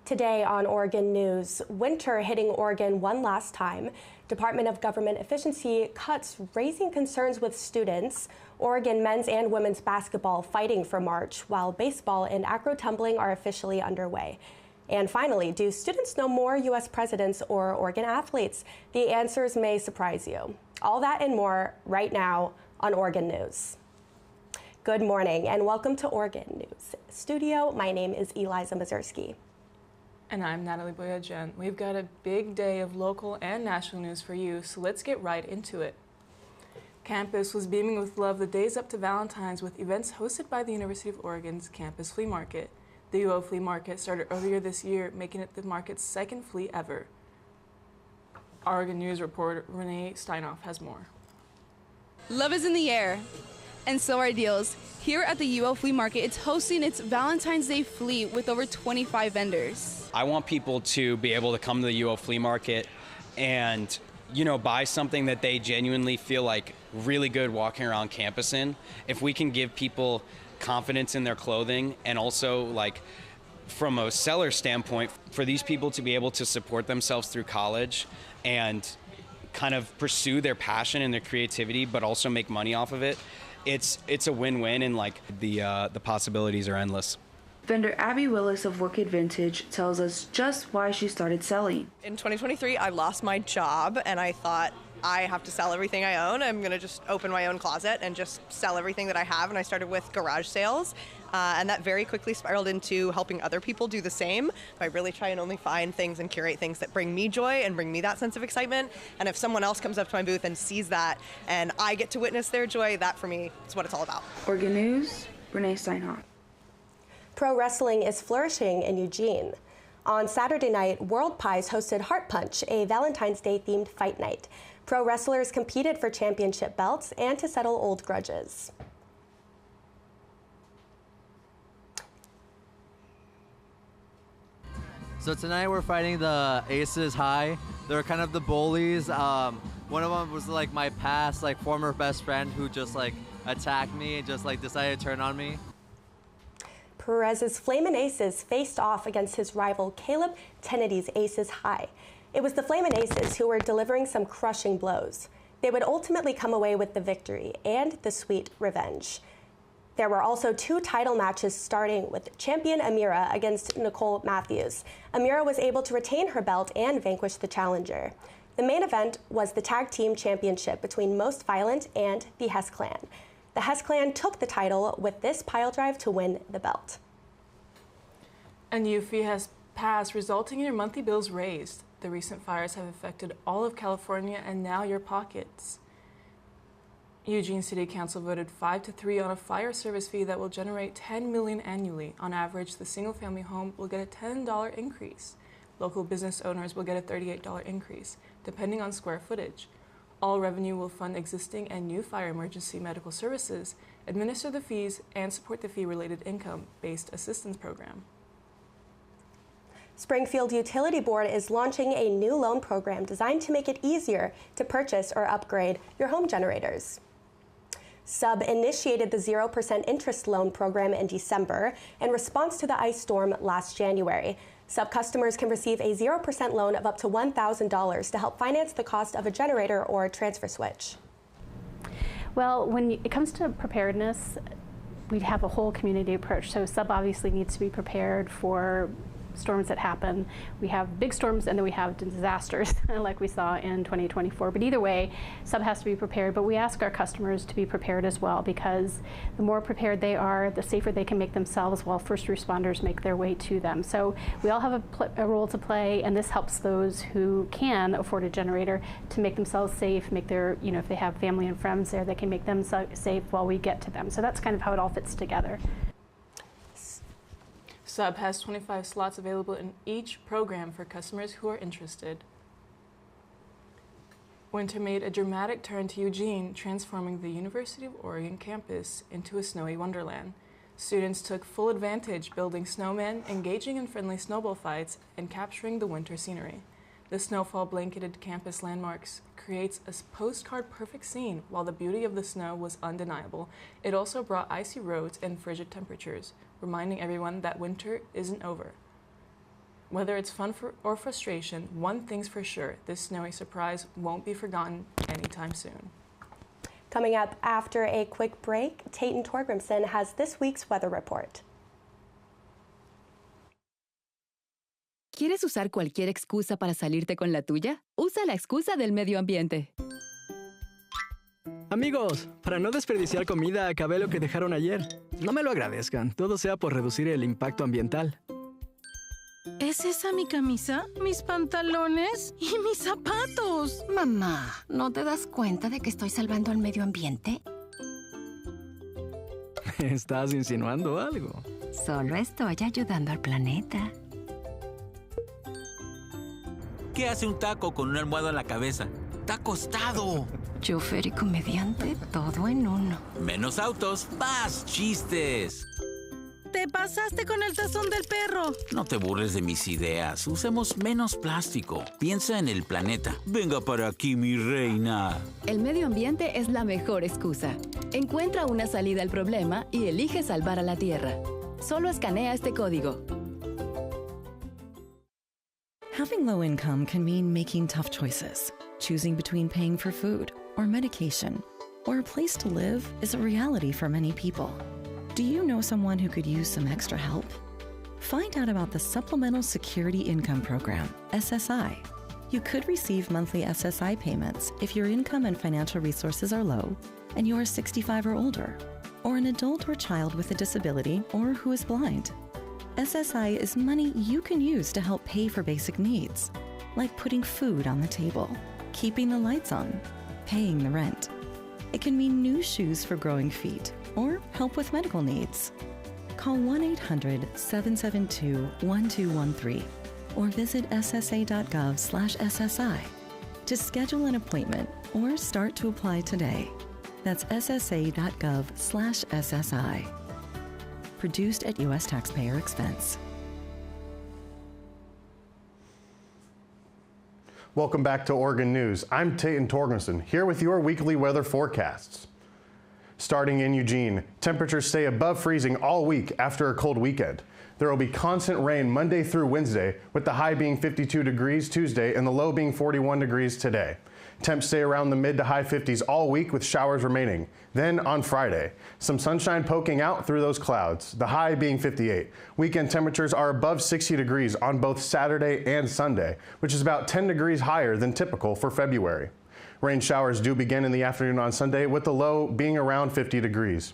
Today on Oregon News, winter hitting Oregon one last time. Department of Government Efficiency cuts raising concerns with students. Oregon men's and women's basketball fighting for March, while baseball and acro tumbling are officially underway. And finally, do students know more U.S. presidents or Oregon athletes? The answers may surprise you. All that and more right now on Oregon News. Good morning and welcome to Oregon News Studio. My name is Eliza Mazurski. And I'm Natalie Boyajan. We've got a big day of local and national news for you, so let's get right into it. Campus was beaming with love the days up to Valentine's with events hosted by the University of Oregon's Campus Flea Market. The UO Flea Market started earlier this year, making it the market's second flea ever. Oregon News reporter Renee Steinhoff has more. Love is in the air, and so are deals. Here at the UO Flea Market, it's hosting its Valentine's Day Flea with over 25 vendors. I want people to be able to come to the UO Flea Market and, buy something that they genuinely feel like really good walking around campus in. If we can give people confidence in their clothing and also, like, from a seller standpoint, for these people to be able to support themselves through college and kind of pursue their passion and their creativity, but also make money off of it, it's a win-win, and like the possibilities are endless. Vendor Abby Willis of Wicked Vintage tells us just why she started selling. In 2023, I lost my job and I thought, I have to sell everything I own. I'm going to just open my own closet and just sell everything that I have. And I started with garage sales. And that very quickly spiraled into helping other people do the same. I really try and only find things and curate things that bring me joy and bring me that sense of excitement. And if someone else comes up to my booth and sees that and I get to witness their joy, that for me is what it's all about. Oregon News, Renee Steinhoff. Pro wrestling is flourishing in Eugene. On Saturday night, World Pies hosted Heart Punch, a Valentine's Day themed fight night. Pro wrestlers competed for championship belts and to settle old grudges. So tonight we're fighting the Aces High. They're kind of the bullies. One of them was like my past former best friend who just attacked me and just decided to turn on me. Perez's Flamin' Aces faced off against his rival Caleb Tennedy's Aces High. It was the Flamin' Aces who were delivering some crushing blows. They would ultimately come away with the victory and the sweet revenge. There were also two title matches starting with champion Amira against Nicole Matthews. Amira was able to retain her belt and vanquish the challenger. The main event was the tag team championship between Most Violent and the Hess Clan. The Hess Clan took the title with this pile drive to win the belt. A new fee has passed, resulting in your monthly bills raised. The recent fires have affected all of California and now your pockets. Eugene City Council voted 5-3 on a fire service fee that will generate $10 million annually. On average, the single-family home will get a $10 increase. Local business owners will get a $38 increase, depending on square footage. All revenue will fund existing and new fire emergency medical services, administer the fees, and support the fee-related income-based assistance program. Springfield Utility Board is launching a new loan program designed to make it easier to purchase or upgrade your home generators. Sub initiated the 0% interest loan program in December in response to the ice storm last January. Sub customers can receive a 0% loan of up to $1,000 to help finance the cost of a generator or a transfer switch. Well, when it comes to preparedness, we have a whole community approach. So Sub obviously needs to be prepared for storms that happen. We have big storms and then we have disasters like we saw in 2024. But either way, Sub has to be prepared. But we ask our customers to be prepared as well, because the more prepared they are, the safer they can make themselves while first responders make their way to them. So we all have a role to play, and this helps those who can afford a generator to make themselves safe, make their, if they have family and friends there, they can make them safe while we get to them. So that's kind of how it all fits together. Sub has 25 slots available in each program for customers who are interested. Winter made a dramatic turn to Eugene, transforming the University of Oregon campus into a snowy wonderland. Students took full advantage, building snowmen, engaging in friendly snowball fights, and capturing the winter scenery. The snowfall-blanketed campus landmarks creates a postcard-perfect scene. While the beauty of the snow was undeniable, it also brought icy roads and frigid temperatures, reminding everyone that winter isn't over. Whether it's fun or frustration, one thing's for sure, this snowy surprise won't be forgotten anytime soon. Coming up after a quick break, Tayton Torgrimson has this week's weather report. ¿Quieres usar cualquier excusa para salirte con la tuya? Usa la excusa del medio ambiente. Amigos, para no desperdiciar comida, acabé lo que dejaron ayer. No me lo agradezcan, todo sea por reducir el impacto ambiental. ¿Es esa mi camisa, mis pantalones y mis zapatos? Mamá, ¿no te das cuenta de que estoy salvando al medio ambiente? ¿Estás insinuando algo? Solo estoy ayudando al planeta. ¿Qué hace un taco con una almohada en la cabeza? ¡Está acostado! Chofer y comediante, todo en uno. Menos autos, más chistes. ¡Te pasaste con el tazón del perro! No te burles de mis ideas. Usemos menos plástico. Piensa en el planeta. Venga para aquí, mi reina. El medio ambiente es la mejor excusa. Encuentra una salida al problema y elige salvar a la Tierra. Solo escanea este código. Having low income can mean making tough choices. Choosing between paying for food or medication or a place to live is a reality for many people. Do you know someone who could use some extra help? Find out about the Supplemental Security Income Program, SSI. You could receive monthly SSI payments if your income and financial resources are low and you are 65 or older, or an adult or child with a disability or who is blind. SSI is money you can use to help pay for basic needs, like putting food on the table, keeping the lights on, paying the rent. It can mean new shoes for growing feet or help with medical needs. Call 1-800-772-1213 or visit ssa.gov/SSI to schedule an appointment or start to apply today. That's ssa.gov/SSI. Produced at U.S. taxpayer expense. Welcome back to Oregon News. I'm Tayton Torgrimson, here with your weekly weather forecasts. Starting in Eugene, temperatures stay above freezing all week after a cold weekend. There will be constant rain Monday through Wednesday, with the high being 52 degrees Tuesday and the low being 41 degrees today. Temps stay around the mid to high 50s all week with showers remaining. Then on Friday, some sunshine poking out through those clouds, the high being 58. Weekend temperatures are above 60 degrees on both Saturday and Sunday, which is about 10 degrees higher than typical for February. Rain showers do begin in the afternoon on Sunday, with the low being around 50 degrees.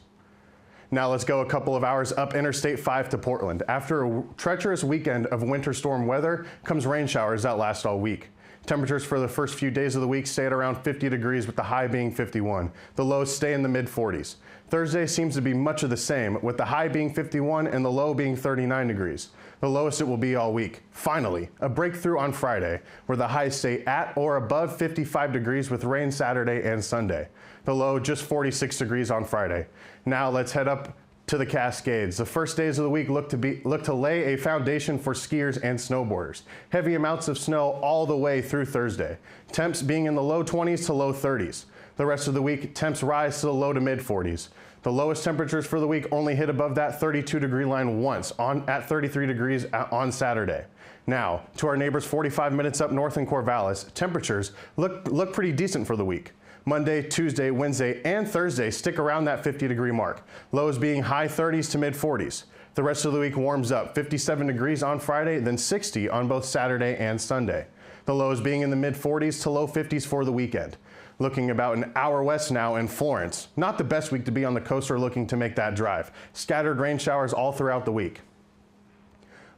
Now let's go a couple of hours up Interstate 5 to Portland. After a treacherous weekend of winter storm weather comes rain showers that last all week. Temperatures for the first few days of the week stay at around 50 degrees with the high being 51. The lows stay in the mid 40s. Thursday seems to be much of the same, with the high being 51 and the low being 39 degrees. The lowest it will be all week. Finally, a breakthrough on Friday, where the highs stay at or above 55 degrees with rain Saturday and Sunday. The low just 46 degrees on Friday. Now let's head up to the Cascades. The first days of the week look to lay a foundation for skiers and snowboarders. Heavy amounts of snow all the way through Thursday. Temps being in the low 20s to low 30s. The rest of the week, temps rise to the low to mid 40s. The lowest temperatures for the week only hit above that 32 degree line once at 33 degrees on Saturday. Now, to our neighbors 45 minutes up north in Corvallis, temperatures look pretty decent for the week. Monday, Tuesday, Wednesday, and Thursday stick around that 50 degree mark. Lows being high 30s to mid 40s. The rest of the week warms up, 57 degrees on Friday, then 60 on both Saturday and Sunday. The lows being in the mid 40s to low 50s for the weekend. Looking about an hour west now in Florence. Not the best week to be on the coast or looking to make that drive. Scattered rain showers all throughout the week.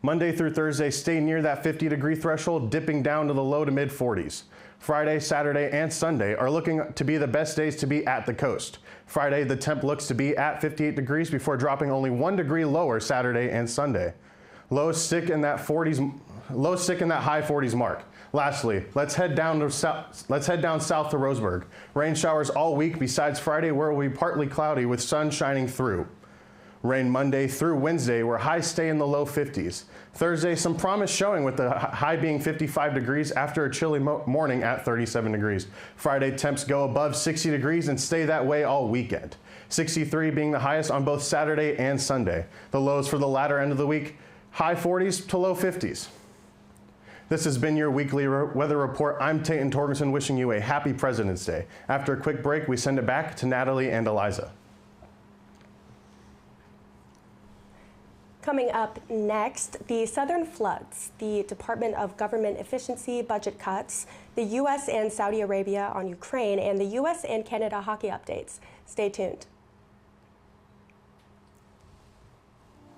Monday through Thursday stay near that 50 degree threshold, dipping down to the low to mid 40s. Friday, Saturday, and Sunday are looking to be the best days to be at the coast. Friday, the temp looks to be at 58 degrees before dropping only 1 degree lower Saturday and Sunday. Lows stick in that high 40s mark. Lastly, let's head down south to Roseburg. Rain showers all week besides Friday, where it will be partly cloudy with sun shining through. Rain Monday through Wednesday, where highs stay in the low 50s. Thursday, some promise showing with the high being 55 degrees after a chilly morning at 37 degrees. Friday, temps go above 60 degrees and stay that way all weekend. 63 being the highest on both Saturday and Sunday. The lows for the latter end of the week, high 40s to low 50s. This has been your weekly weather report. I'm Tayton Torgerson, wishing you a happy President's Day. After a quick break, we send it back to Natalie and Eliza. Coming up next, the southern floods, the Department of Government Efficiency budget cuts, the U.S. and Saudi Arabia on Ukraine, and the U.S. and Canada hockey updates. Stay tuned.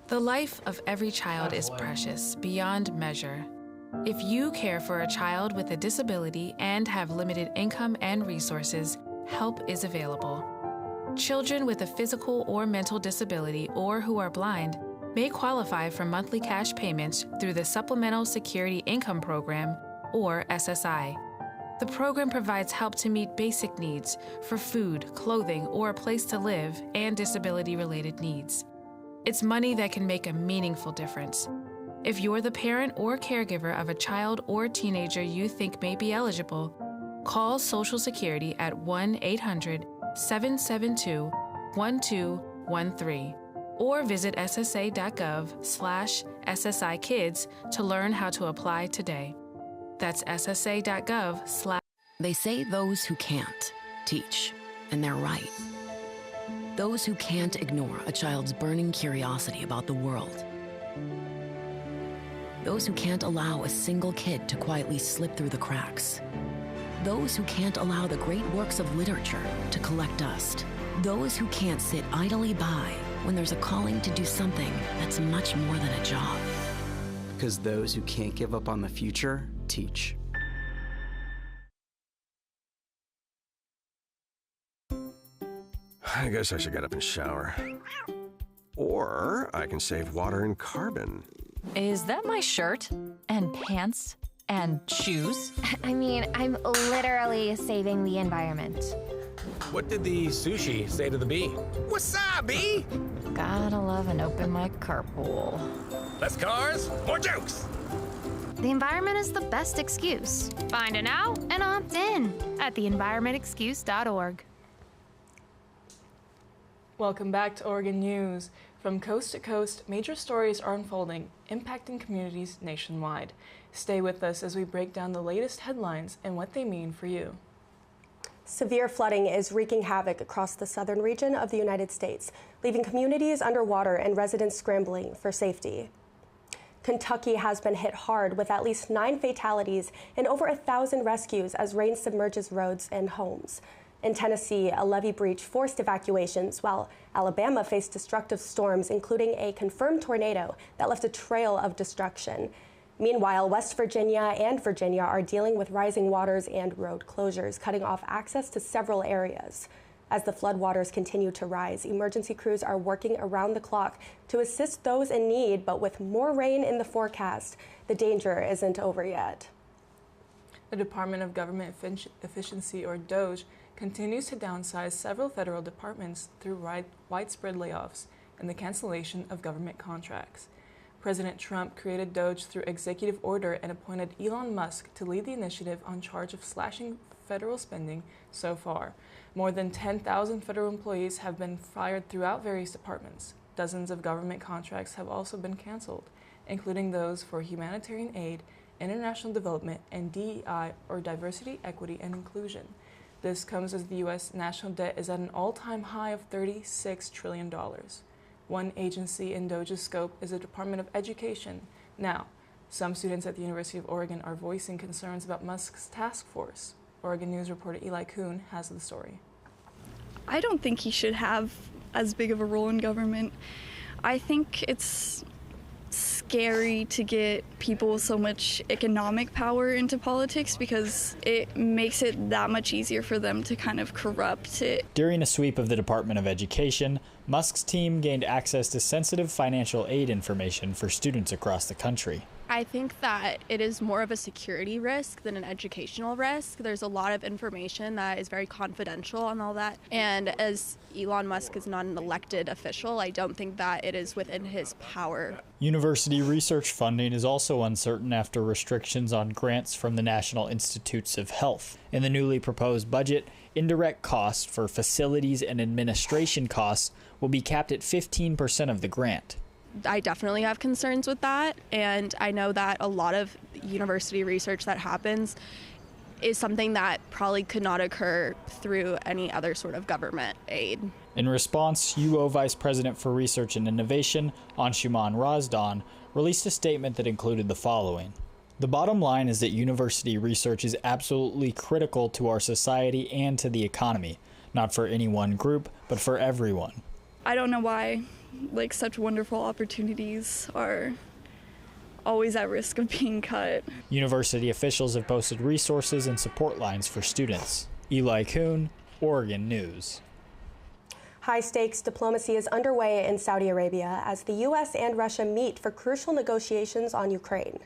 The life of every child is precious beyond measure. If you care for a child with a disability and have limited income and resources, help is available. Children with a physical or mental disability or who are blind may qualify for monthly cash payments through the Supplemental Security Income Program, or SSI. The program provides help to meet basic needs for food, clothing, or a place to live, and disability-related needs. It's money that can make a meaningful difference. If you're the parent or caregiver of a child or teenager you think may be eligible, call Social Security at 1-800-772-1213 or visit ssa.gov/SSIkids to learn how to apply today. That's ssa.gov/. They say those who can't teach, and they're right. Those who can't ignore a child's burning curiosity about the world. Those who can't allow a single kid to quietly slip through the cracks. Those who can't allow the great works of literature to collect dust. Those who can't sit idly by when there's a calling to do something that's much more than a job. Because those who can't give up on the future teach. I guess I should get up and shower. Or I can save water and carbon. Is that my shirt? And pants? And shoes? I mean, I'm literally saving the environment. What did the sushi say to the bee? Wasabi! Gotta love an open mic carpool. Less cars, more jokes! The environment is the best excuse. Find an out and opt in at theenvironmentexcuse.org. Welcome back to Oregon News. From coast to coast, major stories are unfolding, impacting communities nationwide. Stay with us as we break down the latest headlines and what they mean for you. Severe flooding is wreaking havoc across the southern region of the United States, leaving communities underwater and residents scrambling for safety. Kentucky has been hit hard with at least 9 fatalities and over 1,000 rescues as rain submerges roads and homes. In Tennessee, a levee breach forced evacuations, while Alabama faced destructive storms, including a confirmed tornado that left a trail of destruction. Meanwhile, West Virginia and Virginia are dealing with rising waters and road closures, cutting off access to several areas. As the floodwaters continue to rise, emergency crews are working around the clock to assist those in need, but with more rain in the forecast, the danger isn't over yet. The Department of Government Efficiency, or DOGE, continues to downsize several federal departments through widespread layoffs and the cancellation of government contracts. President Trump created DOGE through executive order and appointed Elon Musk to lead the initiative on charge of slashing federal spending so far. More than 10,000 federal employees have been fired throughout various departments. Dozens of government contracts have also been canceled, including those for humanitarian aid, international development, and DEI, or diversity, equity, and inclusion. This comes as the U.S. national debt is at an all-time high of $36 trillion. One agency in DOGE's scope is the Department of Education. Now, some students at the University of Oregon are voicing concerns about Musk's task force. Oregon News reporter Eli Kuhn has the story. I don't think he should have as big of a role in government. I think it's scary to get people with so much economic power into politics because it makes it that much easier for them to kind of corrupt it. During a sweep of the Department of Education, Musk's team gained access to sensitive financial aid information for students across the country. I think that it is more of a security risk than an educational risk. There's a lot of information that is very confidential and all that. And as Elon Musk is not an elected official, I don't think that it is within his power. University research funding is also uncertain after restrictions on grants from the National Institutes of Health. In the newly proposed budget, indirect costs for facilities and administration costs will be capped at 15% of the grant. I definitely have concerns with that, and I know that a lot of university research that happens is something that probably could not occur through any other sort of government aid. In response, UO Vice President for Research and Innovation, Anshuman Razdan, released a statement that included the following. The bottom line is that university research is absolutely critical to our society and to the economy, not for any one group, but for everyone. I don't know why such wonderful opportunities are always at risk of being cut. University officials have posted resources and support lines for students. Eli Kuhn, Oregon News. High-stakes diplomacy is underway in Saudi Arabia as the U.S. and Russia meet for crucial negotiations on Ukraine.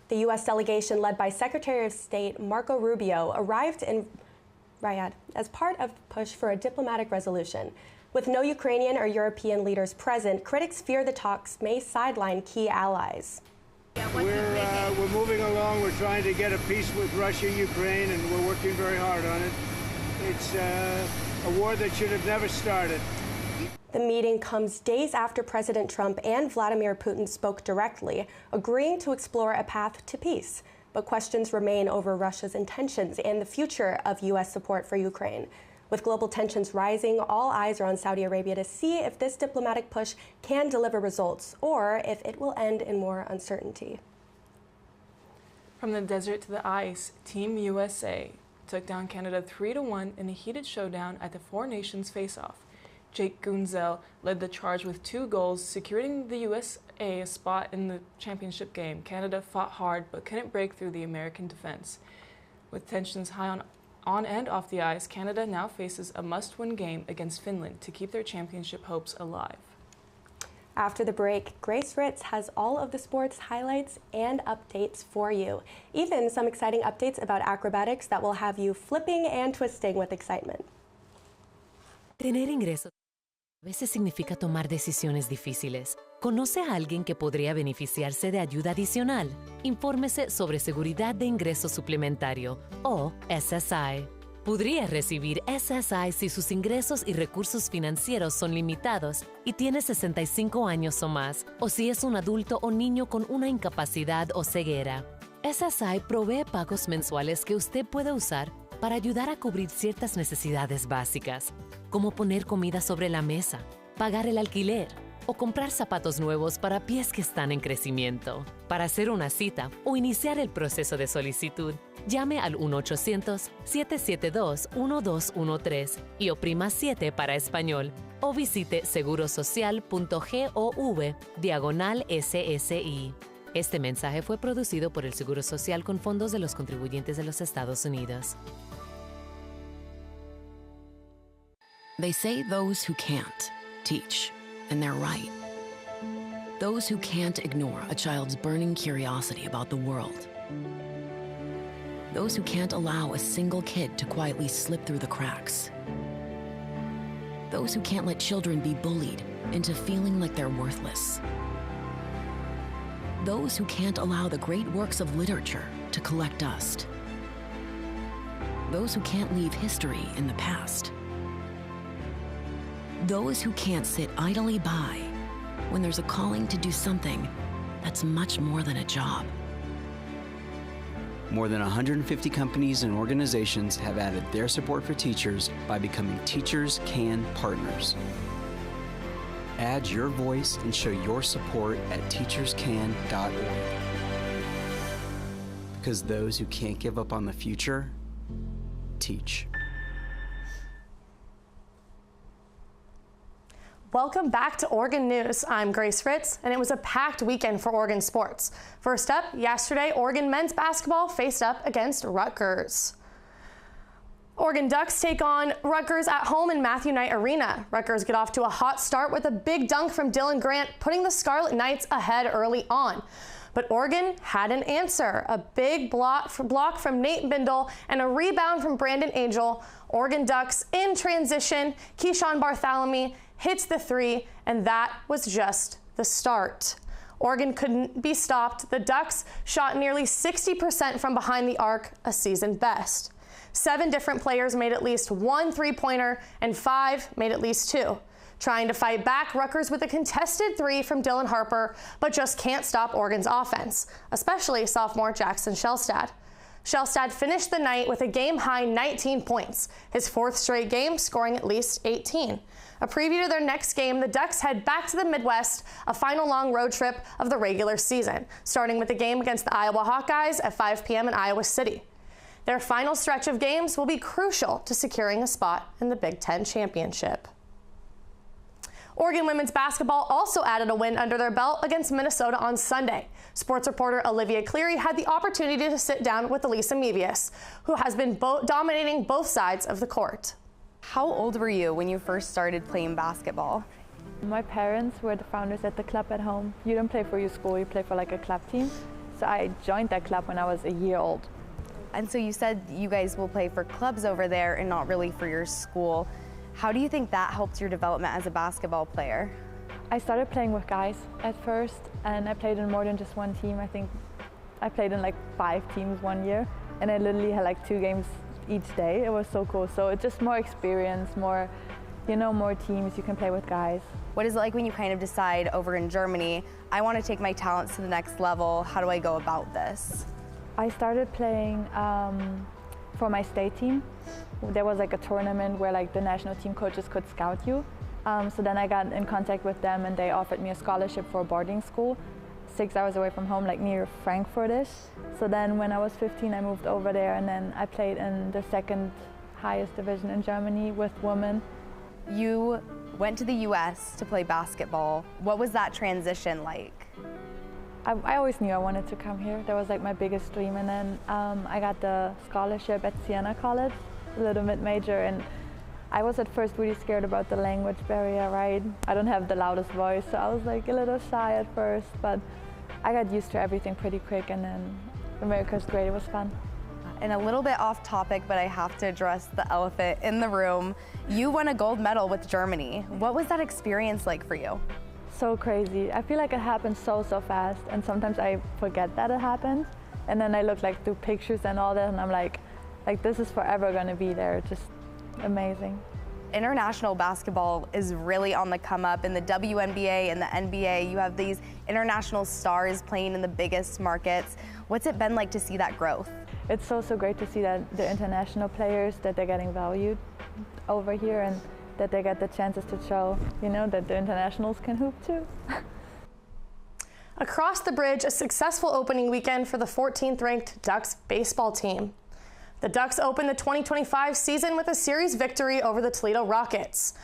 The U.S. delegation led by Secretary of State Marco Rubio arrived in Riyadh as part of the push for a diplomatic resolution. With no Ukrainian or European leaders present, critics fear the talks may sideline key allies. We're moving along. We're trying to get a peace with Russia, Ukraine, and we're working very hard on it. It's a war that should have never started. The meeting comes days after President Trump and Vladimir Putin spoke directly, agreeing to explore a path to peace. But questions remain over Russia's intentions and the future of U.S. support for Ukraine. With global tensions rising, all eyes are on Saudi Arabia to see if this diplomatic push can deliver results or if it will end in more uncertainty. From the desert to the ice, Team USA took down Canada 3-1 in a heated showdown at the Four Nations face-off. Jake Gunzel led the charge with 2 goals, securing the USA a spot in the championship game. Canada fought hard but couldn't break through the American defense. With tensions high on and off the ice, Canada now faces a must-win game against Finland to keep their championship hopes alive. After the break, Grace Ritz has all of the sports highlights and updates for you. Even some exciting updates about acrobatics that will have you flipping and twisting with excitement. Tener ingresos a veces significa tomar decisiones difíciles. ¿Conoce a alguien que podría beneficiarse de ayuda adicional? Infórmese sobre Seguridad de Ingreso Suplementario, o SSI. Podría recibir SSI si sus ingresos y recursos financieros son limitados y tiene 65 años o más, o si es un adulto o niño con una incapacidad o ceguera. SSI provee pagos mensuales que usted puede usar para ayudar a cubrir ciertas necesidades básicas, como poner comida sobre la mesa, pagar el alquiler o comprar zapatos nuevos para pies que están en crecimiento. Para hacer una cita o iniciar el proceso de solicitud, llame al 1-800-772-1213 y oprima 7 para español o visite segurosocial.gov/SSI. Este mensaje fue producido por el Seguro Social con fondos de los contribuyentes de los Estados Unidos. They say those who can't teach, and they're right. Those who can't ignore a child's burning curiosity about the world. Those who can't allow a single kid to quietly slip through the cracks. Those who can't let children be bullied into feeling like they're worthless. Those who can't allow the great works of literature to collect dust. Those who can't leave history in the past. Those who can't sit idly by when there's a calling to do something that's much more than a job. More than 150 companies and organizations have added their support for teachers by becoming Teachers Can partners. Add your voice and show your support at teacherscan.org. Because those who can't give up on the future, teach. Welcome back to Oregon News. I'm Grace Ritz, and it was a packed weekend for Oregon sports. First up, yesterday, Oregon men's basketball faced up against Rutgers. Oregon Ducks take on Rutgers at home in Matthew Knight Arena. Rutgers get off to a hot start with a big dunk from Dylan Grant, putting the Scarlet Knights ahead early on. But Oregon had an answer. A big block from Nate Bindle and a rebound from Brandon Angel. Oregon Ducks in transition. Keyshawn Bartholomew hits the 3, and that was just the start. Oregon couldn't be stopped. The Ducks shot nearly 60% from behind the arc, a season best. 7 different players made at least 1 3-pointer, and 5 made at least 2. Trying to fight back, Rutgers with a contested three from Dylan Harper, but just can't stop Oregon's offense, especially sophomore Jackson Shellstad. Shellstad finished the night with a game-high 19 points, his fourth straight game scoring at least 18. A preview to their next game, the Ducks head back to the Midwest, a final long road trip of the regular season, starting with a game against the Iowa Hawkeyes at 5 p.m. in Iowa City. Their final stretch of games will be crucial to securing a spot in the Big Ten championship. Oregon women's basketball also added a win under their belt against Minnesota on Sunday. Sports reporter Olivia Cleary had the opportunity to sit down with Elisa Mevius, who has been dominating both sides of the court. How old were you when you first started playing basketball? My parents were the founders at the club at home. You don't play for your school, you play for like a club team. So I joined that club when I was a year old. And so you said you guys will play for clubs over there and not really for your school. How do you think that helped your development as a basketball player? I started playing with guys at first, and I played in more than just one team. I think I played in like 5 teams one year, and I literally had like 2 games each day. It was so cool. So it's just more experience, more, more teams you can play with guys. What is it like when you kind of decide over in Germany, I want to take my talents to the next level? How do I go about this? I started playing for my state team. There was like a tournament where like the national team coaches could scout you. So then I got in contact with them and they offered me a scholarship for a boarding school 6 hours away from home, like near Frankfurt-ish. So then when I was 15, I moved over there and then I played in the second highest division in Germany with women. You went to the US to play basketball. What was that transition like? I always knew I wanted to come here. That was like my biggest dream. And then I got the scholarship at Siena College, a little mid-major, and I was at first really scared about the language barrier, right? I don't have the loudest voice, so I was like a little shy at first, but I got used to everything pretty quick, and then America's great, it was fun. And a little bit off topic, but I have to address the elephant in the room. You won a gold medal with Germany. What was that experience like for you? So crazy. I feel like it happened so fast, and sometimes I forget that it happened, and then I look like through pictures and all that, and I'm like this is forever gonna be there. Just amazing. International basketball is really on the come up. In the WNBA and the NBA, you have these international stars playing in the biggest markets. What's it been like to see that growth? It's so great to see that the international players, that they're getting valued over here and that they get the chances to show, that the internationals can hoop too. Across the bridge, a successful opening weekend for the 14th ranked Ducks baseball team. The Ducks opened the 2025 season with a series victory over the Toledo Rockets.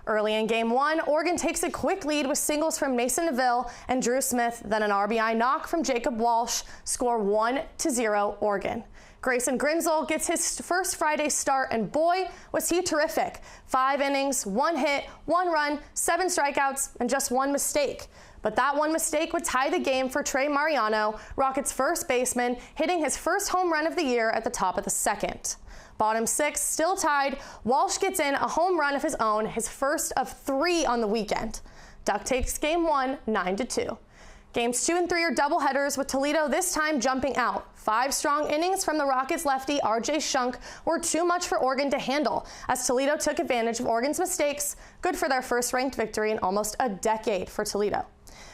Early in Game 1, Oregon takes a quick lead with singles from Mason Neville and Drew Smith, then an RBI knock from Jacob Walsh, score 1-0 Oregon. Grayson Grinzel gets his first Friday start, and boy, was he terrific. 5 innings, 1 hit, 1 run, 7 strikeouts, and just 1 mistake. But that 1 mistake would tie the game for Trey Mariano, Rockets' first baseman, hitting his first home run of the year at the top of the second. Bottom 6, still tied, Walsh gets in a home run of his own, his first of 3 on the weekend. Duck takes Game 1, 9-2. Games 2 and 3 are doubleheaders, with Toledo this time jumping out. 5 strong innings from the Rockets lefty RJ Shunk were too much for Oregon to handle, as Toledo took advantage of Oregon's mistakes, good for their first ranked victory in almost a decade for Toledo.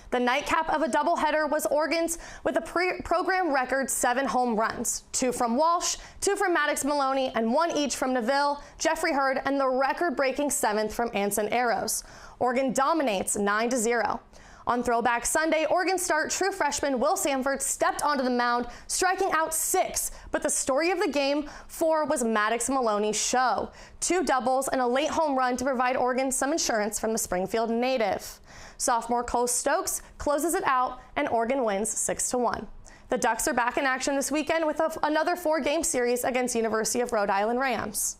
The nightcap of a doubleheader was Oregon's with a program record 7 home runs, 2 from Walsh, 2 from Maddox Maloney, and 1 each from Neville, Jeffrey Hurd, and the record-breaking 7th from Anson Arrows. Oregon dominates 9-0. On Throwback Sunday, Oregon start true freshman Will Sanford stepped onto the mound, striking out 6. But the story of the game 4 was Maddox Maloney's show. 2 doubles and a late home run to provide Oregon some insurance from the Springfield native. Sophomore Cole Stokes closes it out, and Oregon wins 6-1. The Ducks are back in action this weekend with another 4-game series against University of Rhode Island Rams.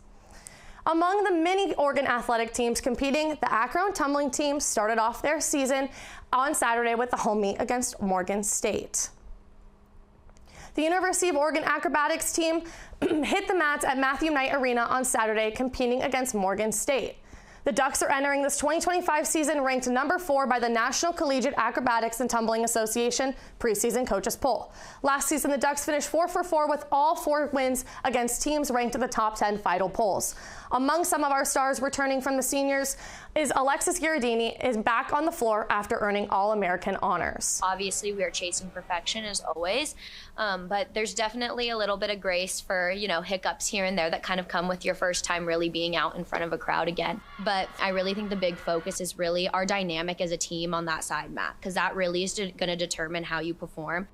Among the many Oregon athletic teams competing, the Akron tumbling team started off their season on Saturday with the home meet against Morgan State. The University of Oregon acrobatics team hit the mats at Matthew Knight Arena on Saturday, competing against Morgan State. The Ducks are entering this 2025 season ranked number 4 by the National Collegiate Acrobatics and Tumbling Association preseason coaches poll. Last season, the Ducks finished 4 for 4 with all 4 wins against teams ranked in the top 10 FIDL polls. Among some of our stars returning from the seniors is Alexis Ghiardini is back on the floor after earning All-American honors. Obviously, we are chasing perfection as always, but there's definitely a little bit of grace for, hiccups here and there that kind of come with your first time really being out in front of a crowd again. But I really think the big focus is really our dynamic as a team on that side map, because that really is going to determine how you perform.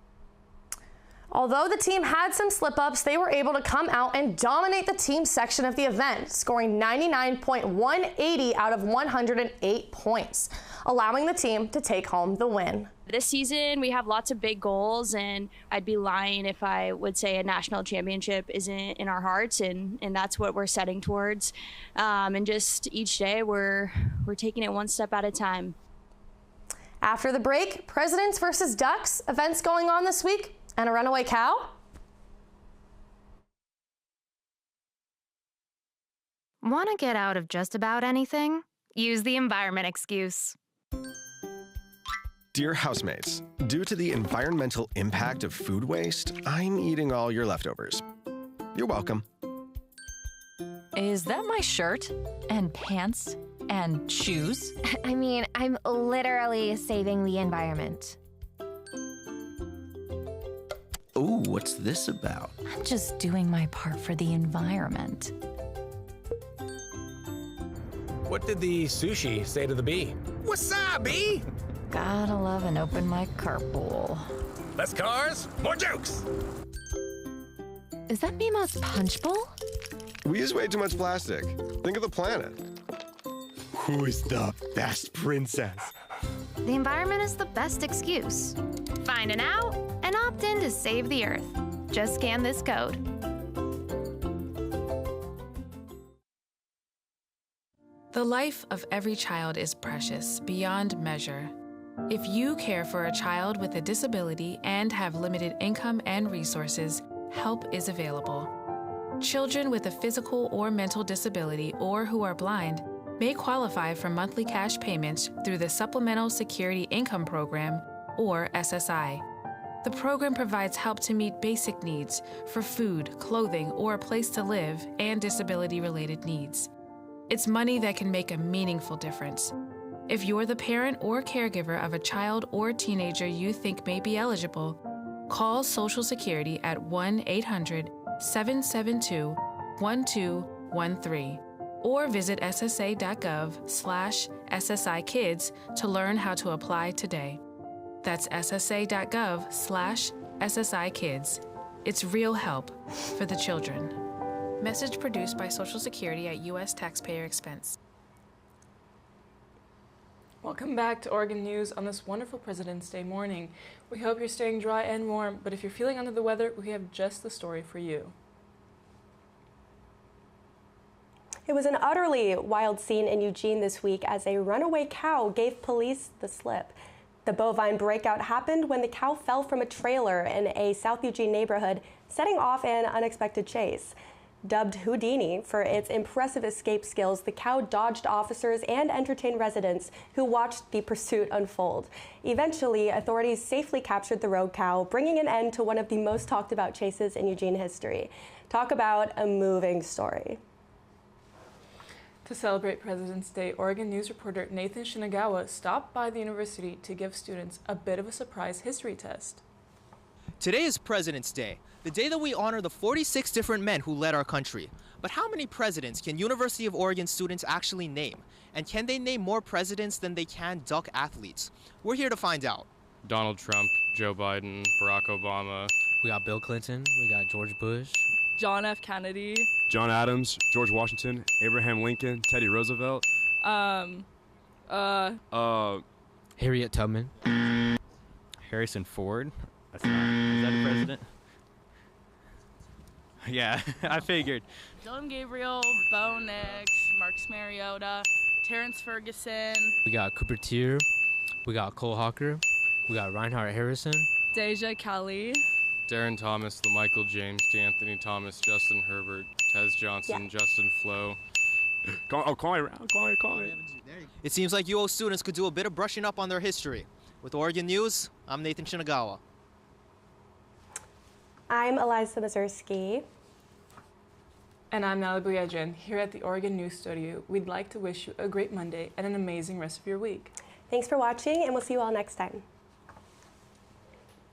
Although the team had some slip-ups, they were able to come out and dominate the team section of the event, scoring 99.180 out of 108 points, allowing the team to take home the win. This season, we have lots of big goals, and I'd be lying if I would say a national championship isn't in our hearts, and that's what we're setting towards. And just each day, we're taking it one step at a time. After the break, Presidents versus Ducks, events going on this week, and a runaway cow? Want to get out of just about anything? Use the environment excuse. Dear housemates, due to the environmental impact of food waste, I'm eating all your leftovers. You're welcome. Is that my shirt and pants and shoes? I mean, I'm literally saving the environment. Ooh, what's this about? I'm just doing my part for the environment. What did the sushi say to the bee? Wasabi! Gotta love an open mic carpool. Less cars, more jokes! Is that Mima's punch bowl? We use way too much plastic. Think of the planet. Who is the best princess? The environment is the best excuse. Find an out and opt in to save the Earth. Just scan this code. The life of every child is precious beyond measure. If you care for a child with a disability and have limited income and resources, help is available. Children with a physical or mental disability or who are blind may qualify for monthly cash payments through the Supplemental Security Income Program, or SSI. The program provides help to meet basic needs for food, clothing, or a place to live, and disability-related needs. It's money that can make a meaningful difference. If you're the parent or caregiver of a child or teenager you think may be eligible, call Social Security at 1-800-772-1213 or visit ssa.gov/SSIkids to learn how to apply today. That's ssa.gov/SSIkids. It's real help for the children. Message produced by Social Security at U.S. taxpayer expense. Welcome back to Oregon News on this wonderful President's Day morning. We hope you're staying dry and warm, but if you're feeling under the weather, we have just the story for you. It was an utterly wild scene in Eugene this week as a runaway cow gave police the slip. The bovine breakout happened when the cow fell from a trailer in a South Eugene neighborhood, setting off an unexpected chase. Dubbed Houdini for its impressive escape skills, the cow dodged officers and entertained residents who watched the pursuit unfold. Eventually, authorities safely captured the rogue cow, bringing an end to one of the most talked about chases in Eugene history. Talk about a moving story. To celebrate President's Day, Oregon News reporter Nathan Shinagawa stopped by the university to give students a bit of a surprise history test. Today is President's Day, the day that we honor the 46 different men who led our country. But how many presidents can University of Oregon students actually name? And can they name more presidents than they can duck athletes? We're here to find out. Donald Trump, Joe Biden, Barack Obama. We got Bill Clinton, we got George Bush. John F. Kennedy. John Adams, George Washington, Abraham Lincoln, Teddy Roosevelt. Harriet Tubman. Harrison Ford. That's not, is that a president? Yeah, I figured. Dylan Gabriel, Bo Nix, Marcus Mariota, Terrence Ferguson. We got Cooper Tier. We got Cole Hawker. We got Reinhard Harrison. Deja Kelly. Darren Thomas, LaMichael James, DeAnthony Thomas, Justin Herbert, Tez Johnson, Justin Flo, Call me. It seems like UO students could do a bit of brushing up on their history. With Oregon News, I'm Nathan Shinagawa. I'm Eliza Mazurski. And I'm Nala Buyadjan. Here at the Oregon News Studio, we'd like to wish you a great Monday and an amazing rest of your week. Thanks for watching, and we'll see you all next time.